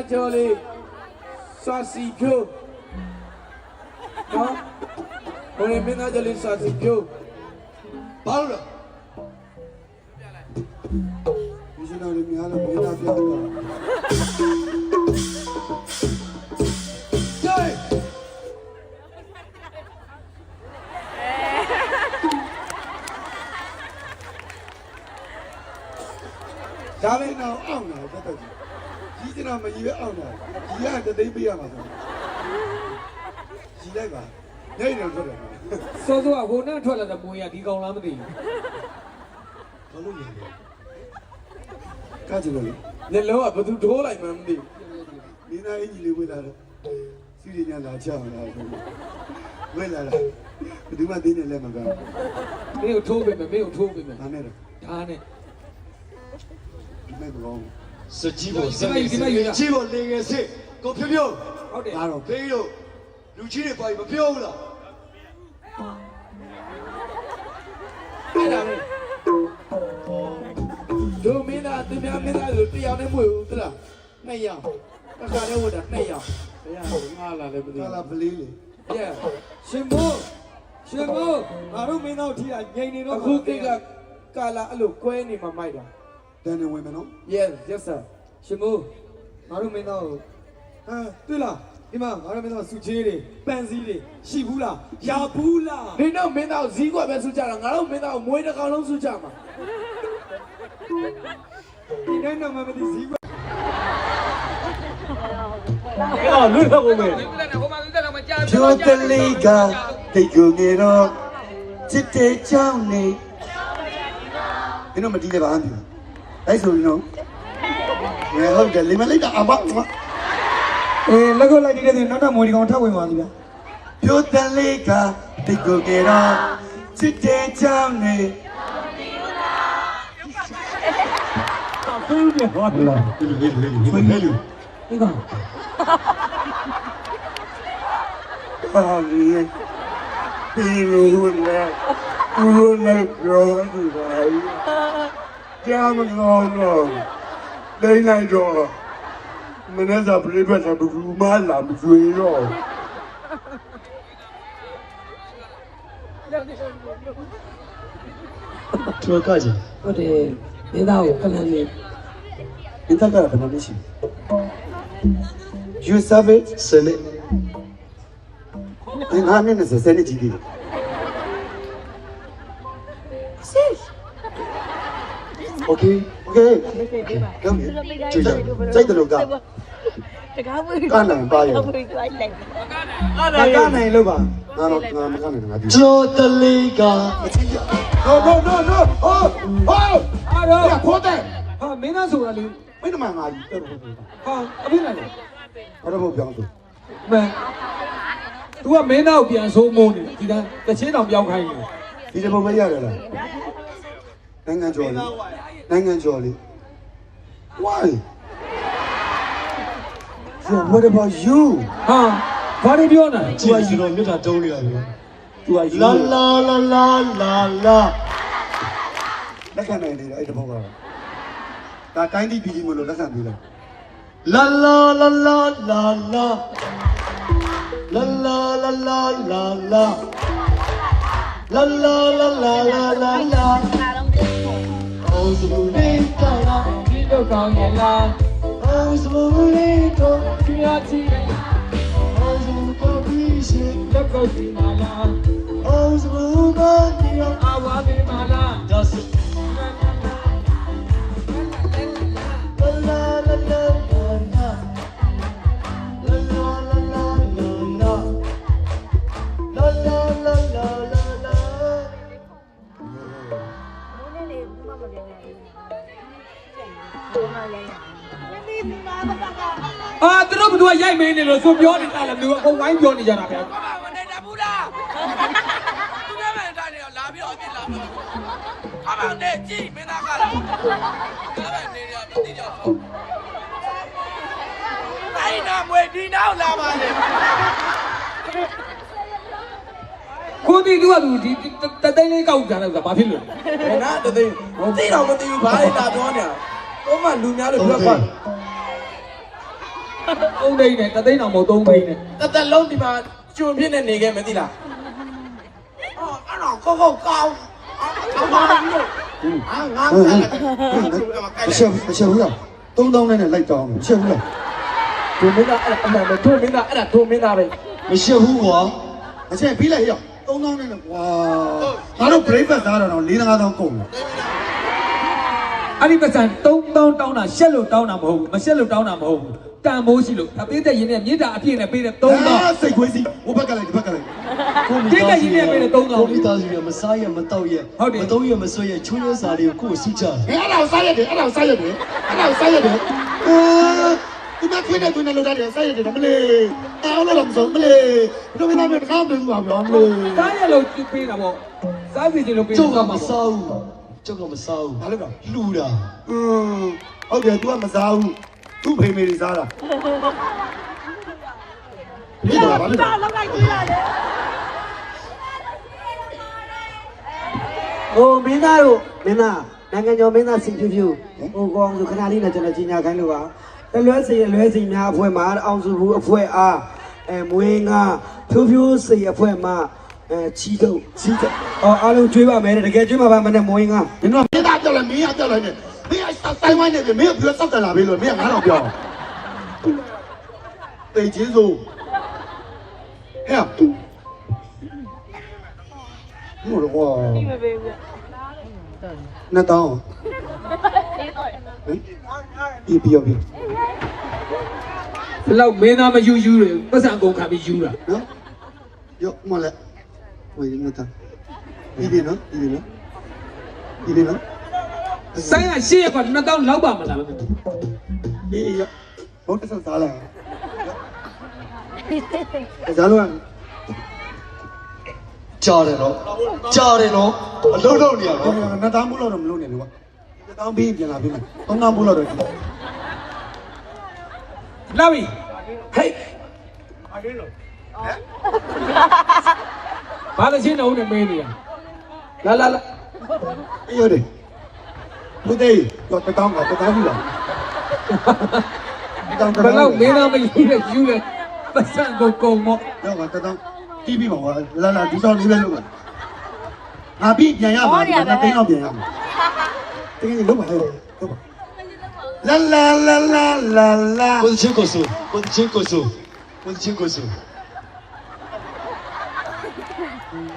ကျော်လေးစွာစီဖြိုးနော်ဘယ်မင်းသားကျော်လေးစွာစီဖြိုးဘာလို့လဲဒီစတော်လေးများလို့မင်းသားပြောတော့ဒါပဲတော့အောင်လာတယ်တော်ကြီးကျွန်တော်မကြီးပဲအောင်လာကြီးကတသိမ့်ပေးရမှာဆိုကြီးလိုက်ပါနေနေထွက်တယ်စောစောကဟိုနဲ့ထွက်လာတဲ့မွေးရဒီကောင်လားမသိဘူးဘာလို့လဲကကြည့်လို့လေလုံးကဘသူထိုးလိုက်မှမသိဘူးမိသားအင်ကြီးလေးဝေးလာတော့စီရီညာလာချအောင်လားဝေးလာလားဘယ်သူမှသိနေလဲမကောင်းမင်းကိုထိုးပေးမယ်မင်းကိုထိုးပေးမယ်ဒါနဲ့တော့ဒါနဲ့မဲ့ကောင်းစကြည့်ဖို့စကြည့်ဖို့လေငယ်စစ်ကိုဖြိုးဖြိုးဟုတ်တယ်ဒါတော့ဖေးတို့လူကြီးတွေပါမပြောဘူးလားအဲ့ဒါလေဒိုမင်းသားသူများမင်းသားတို့တရားနဲ့မွေဘူးသလားနှစ်ယောက်တစ်ခါတည်းဝတ်တာနှစ်ယောက်တရားငါလာလည်းမသိဘူးငါလာပလေးလေရှင်မိုးငါတို့မင်းသားထီတာငိန်နေတော့အခုကိကကာလာအဲ့လိုကွဲနေမှမိုက်တာတန်နေဝင်မနော် yes sir ရှင်မိုးငါတို့မင်းသားကိုတွေ့လားဒီမှာငါတို့မင်းသားစုချေးတွေပန်စည်းတွေရှိဘူးလားရဘူးလားနေတော့မင်းသားကိုဇီးကွက်ပဲစုကြတာငါတို့မင်းသားကိုမွေးတစ်ကောင်လုံးစုကြမှာဒီတိုင်းတော့မသိဇီးကွက်လွတ်တော့ကုန်မယ်ဖြိုးတလေးကတိတ်ကိုနေတော့ချစ်တဲ့ကြောင်းနေမင်းတို့မတီးလည်းပါမ်းပြီလိုက်ဆိုရင်တော့ဟုတ်တယ်လိမလိုက်တာအမလက်ကိုလိုက်တည်တဲ့နောက်တော့မွေဒီကောင်ထပ်ဝင်ပါသေးဗျာဖြိုးတလေးကတိတ်ကိုနေတော့ချစ်တဲ့ကြောင်းနေဖေးရဟောလာလူဒီကောင်ဟာလေဒီလိုနဲ့ဘူးနဲ့ပြောနေတာကြာမကောင်းတော့ဒိနေတော့မနေ့ကပြိပတ်တာဘူးမလာမကျွေးတော့ထောက်ကကြီးဟုတ်တယ်ဒေသကိုခဏလေးဒီတက်ကဘယ်လိုရှိ You serve it စနေဒီငါနဲ့စနေကြည့်ပြီOkay come here ကြည့်စိုက်တယ်လို့ကတကားဝေးကနိုင်ပါရဲ့ဝေးလိုက်လိုက်ကနိုင်လို့ပါငါတော့ငါမကနိုင်ငါဒီကျော်တလေးက No oh အားတော့ခိုးတယ် ဟာမင်းသားဆိုတာလေမင်းတို့မှငါကြီးတော်တော်ဟာအဖေလိုက်လေအဲ့တော့ပြောင်းသူမင်း तू ကမင်းသားကိုပြန်ဆိုးမုန်းနေဒီတန်းတချင်းတောင်ပြောင်းခိုင်းနေဒီတပုံမရတယ်လားနိုင်ငံကျော်လေး Why So what about you ဟာဘာတွေပြောနေသူကယူတော့မြတ်တာတုံးနေတာဗျာသူကယူလာလက်ခံနိုင်တယ်အဲ့တပုံကဒါတိုင်းတီးပြီးမလို့လက်ခံပြီးလားလာအောင်စဘူးလေးတော့ဒီတော့ကောင်းရဲ့လားအောင်စဘူးလေးတော့ ကျွေးချီအောင်စဘူးကိုပြီးရှိ လက်ကိုဒီမာလား အောင်စဘူးကိုဒီအောင် အဝါဒီမာလား ဒါစသူတို့ဘယ်သူကရိုက်မင်းနေလို့ဆိုပြောနေတာလဲသူကအကုန်ဝိုင်းပြောနေကြတာဗျာမနေတဘူးလားသူကလည်းတာနေလာပြီးတော့အပြစ်လာမှာအမေနဲ့ကြည့်မင်းသားကလည်းနေရမသိတော့အဲ့နာမွေဒီနောက်လာပါလေကိုတီသူကသူဒီတသိန်းလေးကောက်ကြတယ်ဆိုတာဘာဖြစ်လို့လဲငါတသိန်းသိတော့မသိဘူးဘာလဲတာပြောနေတာတော့မှလူများလို့ပြောပါ 3သိန်းနဲ့3သိန်းအောင်မဟုတ်3သိန်းနဲ့ တသက်လုံးဒီမှာကျွန်းဖြစ်နေနေခဲ့မသိလားအော်အဲ့တော့ကောကောကောင်းအောင်ပါဘူးလို့ငါကလည်း မရှက်ဘူးလား3000နဲ့လိုက်တောင်းမရှက်ဘူးလား ဒုမင်းသားအဲ့ဒါအမှန်ပဲဒုမင်းသားအဲ့ဒါဒုမင်းသားပဲ မရှက်ဘူးကွာမရှက်ပြီးလိုက်ရော3000နဲ့ကွာငါတို့ breakfast သားတော့4-5,000ကုန်တယ် အဲ့ဒီပတ်စံ3000တောင်းတာရှက်လို့တောင်းတာမဟုတ်ဘူးမရှက်လို့တောင်းတာမဟုတ်ဘူးတန်မိုးရှိလို့အပေးတဲ့ရင်းနဲ့မြေတာအပြည့်နဲ့ပေးတဲ့3000 စိတ်ခွေးစီဟိုဘက်ကလိုက်ဒီဘက်ကလိုက် တိတ်တဲ့ရင်းနဲ့ပေးတဲ့3000 ကိုမိသားစုရမစားရမတောက်ရမသုံးရမဆွဲရချွေးရစာတွေကိုကိုယ်စုကြတယ် အဲ့ဒါစားရတယ်အဲ့ဒါစားရတယ်ဒီမှာခွေးနဲ့လို့ရတယ်စားရတယ်မလေးအဲ့လိုတော့မဆုံးမလေးတို့မင်းသားတို့ကောင်းတယ်ကွာပြောမလေး စားရလို့ပေးတာပေါ့စားစီချင်လို့ပေး ကျုပ်က တာ မ မှာ စားဘူးကျုပ်ကမစားဘူး ဘာလို့လဲ လှူတာ ဟုတ်တယ် तू ကမစားဘူးသူ့ဖေမေတွေစားတာဒီတော့ဘာလို့လဲ လောက်လိုက်ကြည့်ရတယ် ဟိုမင်းသားတို့မင်းသားနိုင်ငံကျော်မင်းသားစီဖြူဖြူဟိုကောင်ဆိုခဏလေးနဲ့ကျွန်တော်ကြီးညာခိုင်းလို့ပါတလွဲစီများအဖွဲ့မှာအောင်စုဘူးအဖွဲ့အားမွေးငါဖြူဖြူစီအဖွဲ့မှာချီတုတ်အားလုံးကျွေးပါမယ်တကယ်ကျွေးမှာပါမနဲ့မွေးငါ ဒီတော့မင်းသားပြောလိုက်မင်းကပြောလိုက်နေမင်းကတိုင်းဝိုင်းနေပြီမင်းကပြောစောက်တယ်လာပြီလို့မင်းက9000ပြောတေးချင်းစိုးဟဲ့ဘိုးရော ဒီမပေးဘူး နှစ်တောင်းပြီးပြီး ဘလောက်မင်းသားမယူတယ်ပတ်စံအကုန်ခံပြီးယူတာ နော်ရောမလဲဝေးနေတာပြီးနော် ဆိုင်ရရှေ့ရက2000လောက်ပါမလား အေးရဘုတ်ဆက်စားလာဒါလို့ ကြားတယ်နော်အလုံးလုံးနေရနော် နှစ်တောင်းဘူးလို့တော့မလုပ်နဲ့လို့ကတောင်းပြီးပြန်လာပြီမယ်သုံးတောင်းဘူးလို့တော့ လာပြီဟေးဘာလို့ရှင်းတော့နေမင်းနေရလာ အေးရတယ်ဘုဒ္ဓေတော့တောင်းပြီလားတောင်း ဘလောက်မင်းသားမယူတယ်ပတ်စံကိုကုန်မော့ တော့တောင်းတီးပြီးပါလာဒီတော့လေးပဲလုပ်ပါငါပြီးပြန်ရမှာငါတင်းတော့ပြန်ရမှာတင်းကြီးလုပ်ပါလေလုပ်ပါလာ ကိုချင်းကိုစု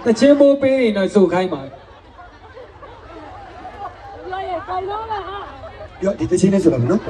တချင်းမိုးပေးရင်တော့စုခိုင်းပါ ပြောရခိုင်တော့လားဟာ ရောဒီတချင်းနဲ့ဆိုတော့နော်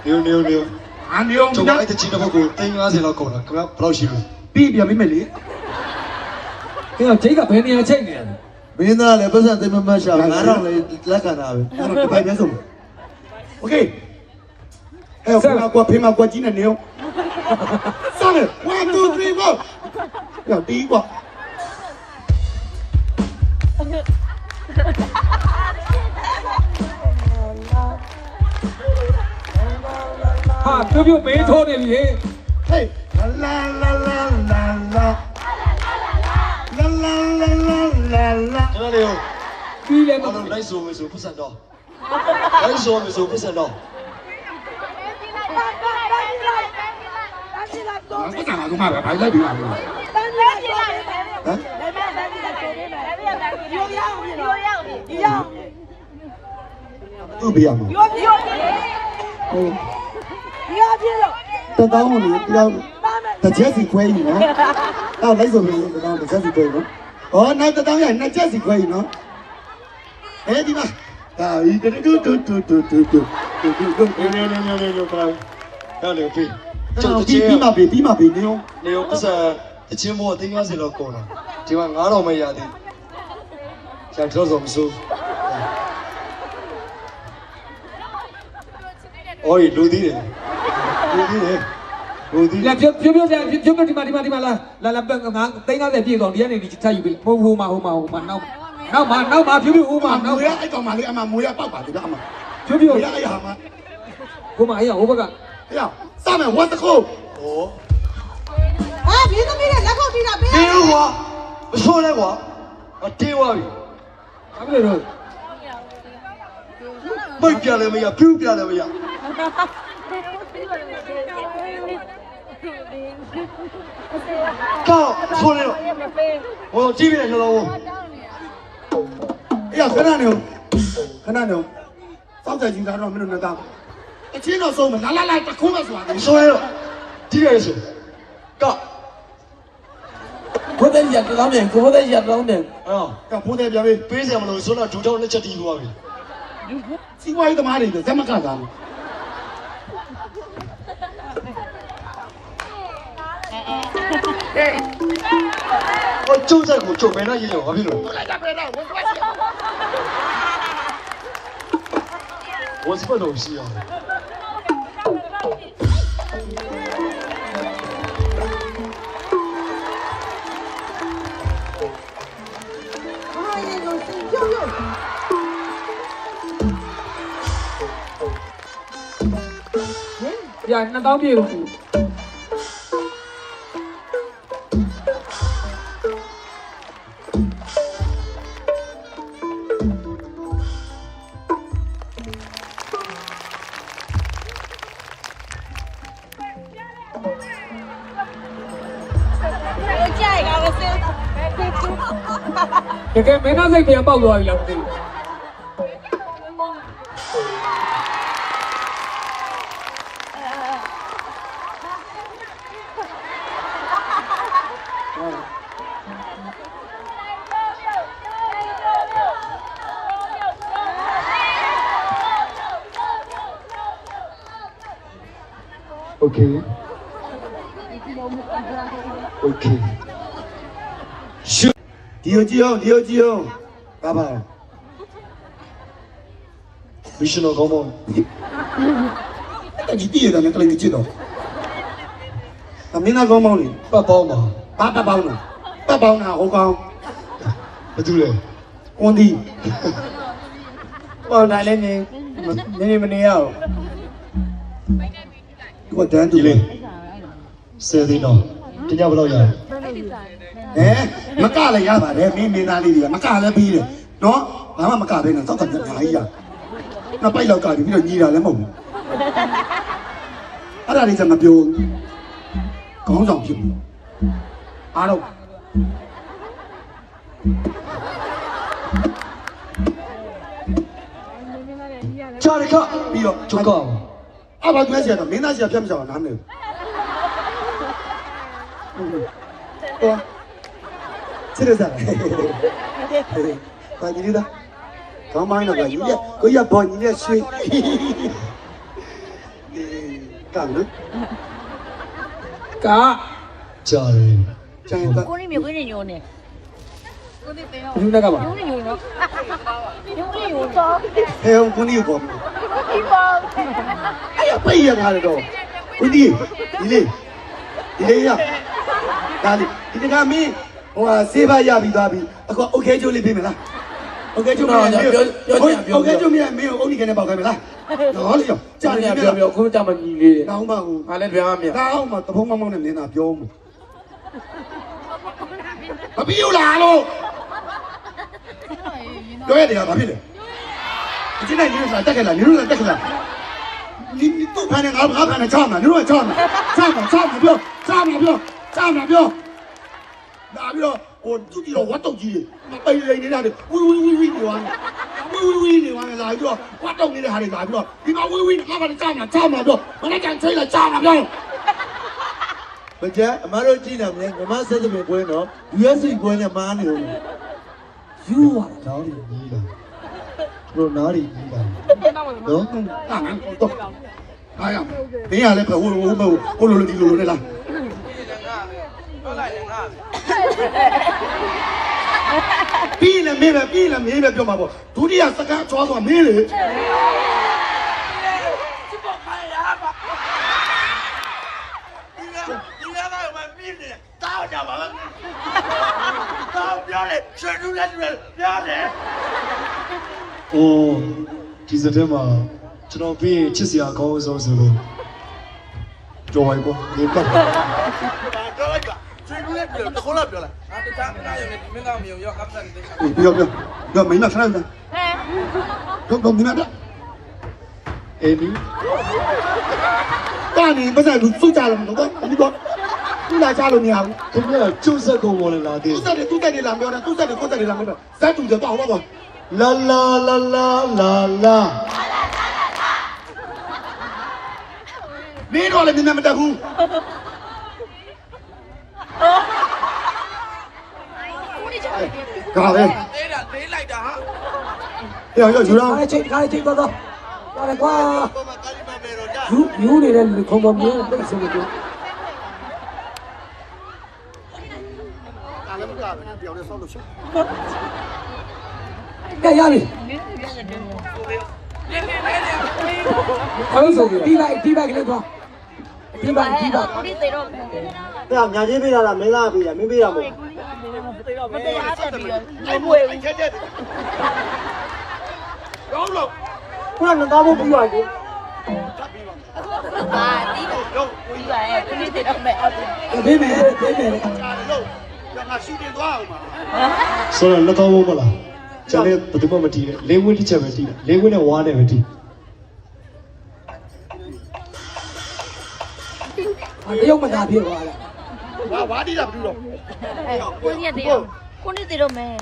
နေ အာနေအောင် ကျုပ်အဲ့တချင်းတော့ကို350လောက်ကုန်တာခင်ဗျာဘယ်လောက်ရှိလို့ ပြီးပြန်ပြီမယ်လေ ခင်ဗျာဂျိတ်ကဘယ်နေရာချိန်နေရလဲ မင်းသားလည်းပတ်စံသိမမရှာ9000လေးလက်ခံတာပဲအဲ့တော့ဒီပိုင်ပြန်ဆုံးโอเคအဲ့တော့ဖေးမကွာကြီးနေနေအောင်စားမယ်1 2 3 go ရောတီးကွာ ဟာပြုတ်မေးထိုးနေပြီဟေး ဟေးလာကျွန်တော်တို့ ပြီးလဲမ ဘာလို့လိုက်ဆိုမယ်ဆိုပတ်စံတော့လိုက်ဆိုမယ်ဆိုပတ်စံတော့ ဘာကငါကမှပဲဘာလိုက်ပြီးပါလဲ သူ့ပြရမှာတောင်းလို့ပြောတစ်ချက်စီခွဲယူနော်တော့လိုက်ဆိုပြီးတောင်းတစ်ချက်စီခွဲနော်ဩနောက်တောင်းရနှစ်ချက်စီခွဲယူနော်ဒီမှာဒါဤတူနေပါအဲ့လေဖေး ကျုပ်ပြီးမှပြီးနေရော နေရောပတ်စံတချင်းမိုး350လောက်ကုန်တာဒီမှာ9000မရသေးကျန်တော့ဆိုမစိုးအော်လူသေးတယ် လာပြုတ်ဒီမှာလာ350ပြည့်တော့ဒီကနေဒီထပ်ယူပြီဟိုမှာနောက်မှာပြုတ်ဟိုမှာနောက် မွေးအဲ့ကောင်မလေးအမမွေးရပောက်ပါဒီကအမ ပြုတ် မွေးရအဲ့ဟာမ ဟိုမှာအေးဟိုဘက်က ဟေ့စမယ်ဝတ်တခု ဟာမင်းသမီးနဲ့လက်ခုပ်တီးတာပေး တင်းကွာမဆိုးလဲကွာတင်းသွားပြီ ဘာဖြစ်လို့ မိတ်ပြလည်းမရပြူးပြလည်းမရ ကောဆိုနေတော့ဟိုကြည့်ပြီးတဲ့နှလုံး အေးခဏနေခဏနေစောက်ကြကြည့်တာတော့မင်းတို့နဲ့သားအချင်းတော့ဆုံးမလာတခုမှဆိုတာ ဆိုရတော့ကြည့်ရဆိုကော ဘုဒ္ဓကြီးတောင်းပြန်ကိုဘုဒ္ဓကြီးတောင်းပြန် အော် ကဖိုးတယ်ပြပေး ပေးစရာမလိုဆိုတော့ဒူထောင်းလက်ချက်တီးသွားပြီ စီဝါရေးသမားတွေဇမကသား ဟိုကျုပ်ဆက်ကိုကျုပ်ဘယ်နဲ့ရေးရောဘာဖြစ်လို့我是不懂西啊。 哎呀，有心就有。 ပြ2000ပြည့်လို့ 我嫁一个我生。 တကယ်မင်းသားစိတ်ပြန်ပေါက်သွားပြီလားမသိဘူး Okay. Okay. ဒီကိုကြည့်အောင်ဘာပါ Mission ကောင်းပါ အဲ့ဒီတည်ရတယ်ကလေးကြည့်တော့အမင်းသားကောင်းမောင်းလေ ပတ်ပေါင်းပါ ဘာပတ်ပေါင်းလားပတ်ပေါင်းတာဟိုကောင် ဘာတူလဲ ကွန်ဒီ ပေါ့ဒါလည်းနေမနေရအောင် ဒီကတန်းတူ ဒီ လေ လေစေဒီနော်တညဘယ်လောက်ရလဲ မကလည်းရပါတယ်မင်းသားလေးတွေကမကလည်းပြီးတယ်နော်ဘာမှမကဘဲနဲ့စောက်တယ်ညာကြီးရနောက်ပိုက်လောက်ကပြီးတော့ညီတာလည်းမဟုတ်ဘူးအဲ့ဒါလေးကမပြောခေါင်းဆောင်ဖြစ်ဘူးအားတော့ ချာရခ ပြီးတော့ ကျုပ်ကော အဲ့ဘာပြောစီရတော့မင်းသားစီရဖြတ်မကြောက်နားမလဲဟောစစ်ရစားဘာကြီးလဲကောင်းမိုင်းတော့ကြီးလေကိုရဘောကြီးနဲ့ရွှေကံနော် ကာ ချာရ ကျန်က ကိုနေမြေကိုနေညိုနေကိုနေတယ် ဘူးတက်ကပါ ညိုနေညိုနော်ညိုနေညိုတော့ ဟဲကိုနီကို ဒီပါ အဲ့ရပိတ်ရတာတော့ကိုဒီလေးရဒါလေးဒီကမင်းဟိုဆေးပါရပြီးသွားပြီအခုโอเคကျိုးလေးပေးမလားโอเคကျိုးမင်းโอเคကျိုးမင်းမင်းကိုအုံးဒီကနေပေါက်ခိုင်းမလားနော်လေကြာနေပြော ခုကြမညီလေး တောင်းပါဦး အားလည်းပြန်မမြင် တောင်းမှာတဖုံးမောင်းနဲ့မင်းသားပြောမှုမပြီးဘူးလားလို့ပြောရတယ်ဘာဖြစ်လဲဒီနေ့ညစာတက်ခဲ့လားညတို့တက်ခဲ့လား你都盘的俺盘的唱呢，你说唱呢，唱表，哪表？我自己我都记，背人家的，喂的完，喂的完哪表？我懂你的还得哪表？你把喂哪把你唱呢表？我来讲吹了唱了表。မကြအမတို့ကြည့်တယ်မင်းမဆက်တဲ့ပွဲနော် US ပွဲနဲ့မားနေလို့ယူရ နားရီကြီးလာဘရိုနားရီကြီးလာနော် 啊，都，哎呀，你呀嘞，我录的啦。 ပြောလိုက်တယ်ငါ ပြီးလည်းမင်းပဲပြောမှာပေါ့ဒုတိယစကားချွားသွားမင်းလေ စစ်ပေါ်ခိုင်းရပါဒီကမမြင်နေတောင်းကြပါလားတောင်းပြောလေဆွေးနွေးလက်တွေပြောတယ် အိုးဒီစတဲ့မှာကျွန်တော်ပြီးချစ်စရာကောင်းဆုံးဆိုလို့ကြော်ဝိုင်းကိုဒီကပ် ပြောလိုက်ပါဆွေးနွေးလက်တွေတခေါ်လာပြောလိုက်တခြားမင်းသားရုံနဲ့ဒီမင်းသားမယုံရောကပ်ဆက်နေတယ် ပြောမင်းမခဏတော့တော့မင်းမ အေးဒီ ဟ နေပတ်စံလူစုကြလို့မလို့ဒီတော့သူလာချလို့မရဘူး ခင်ဗျာကျုပ်ဆက်ကုန်ပေါ်လာသေး သူစက်တွေလာပြောတာသူစက်တွေလာပြောဇက်တူကြတော့တော့ လာလာလာလာလာလာ မင်းတော့လည်းမျက်နှာမတက်ဘူး ကာပဲ သေးတာသေးလိုက်တာဟာ ရောယူတော့ ခါလေးချိန်တော့တော့ကွာယူနေတဲ့ခုံပေါ်မျိုးတိတ်ဆုံးလို့ ကာလည်းမကပဲပြောင်းနေဆောက်လို့ရှိ ကဲရပြီ နင်းနေနေ အဲ့လိုဆိုဒီဘက်ကလေးတော့ဒီဘက် ကိုဒီသေးတော့မ ဒါညာချင်းပေးတာလားမင်းသားပေးတာမင်းပေးတာမဟုတ် တရားတက်ပြီးတော့မွေဘူး ချက်ချက်ကောင်းလို့ ခုနကတော့ဖို့ပြီးပါကို အာဒီတော့ဒီပါရဲ့ကိုဒီသေးတော့မဲ့အောက်တယ် ပေးမယ် ချာတယ်လို့ငါရှူတင်သွားအောင်ပါ ဆိုတော့လက်ကောင်းမလားကျန်တဲ့ဘယ်သူမှမတီးနဲ့လေးဝင်းတစ်ချက်ပဲတီးတယ်လေးဝင်းနဲ့ဝါးနဲ့ပဲတီး တရုတ်မသားဖြစ်သွားလား ဝါဒီတာဘူးတော့ ကိုဒီသေးတော့ကိုဒီသေးတော့မဲ့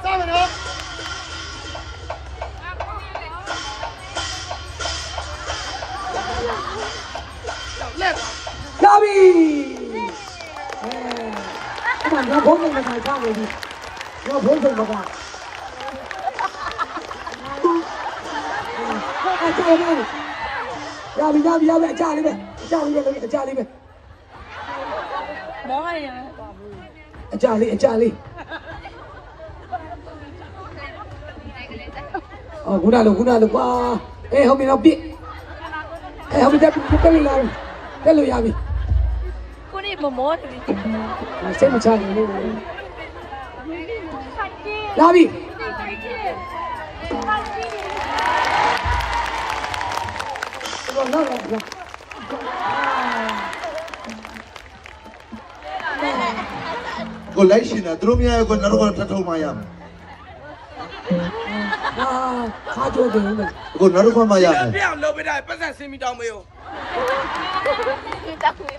စားမယ်နော်လက် ရပြီအဲ့ဒါဘုံနဲ့ဆိုင်ချနေပြီဘုံဆုံးမကအဲ့ကျနေရပြီအကြလေးပဲအကြလေးပဲမောဟရယ် အကြလေးအော်ခုနလိုကွာအေးဟုတ်ပြီတော့ပြစ်အေးဟုတ်ပြီတက်လို့ရပြီ ကိုဒီမောတယ် စိတ်မချနိုင်ဘူးလာပြီတော့နောက်လာ ကိုလိုက်ရှင်တာသူတို့များကိုနောက်တော့ထထုံမှရမယ် ခါကြိုးတယ်မယ် ကိုနောက်တော့မှရမယ် ပြအောင်လုပ်ပေးတာပတ်စံစင်းမီတောင်းမေး တောက်ဝေး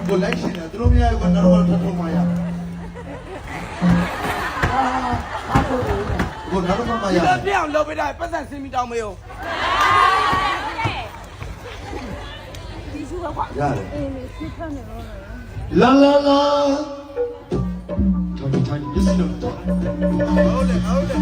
ကိုလိုက်ရှင်တာသူတို့များကိုနောက်တော့ထထုံမှရမယ်ကိုနောက်တော့မှရမယ် ပြအောင်လုပ်ပေးတာပတ်စံစင်းမီတောင်းမေး ရတယ် လာလာလာထိုင်ထိုင် yes no ဟုတ်တယ်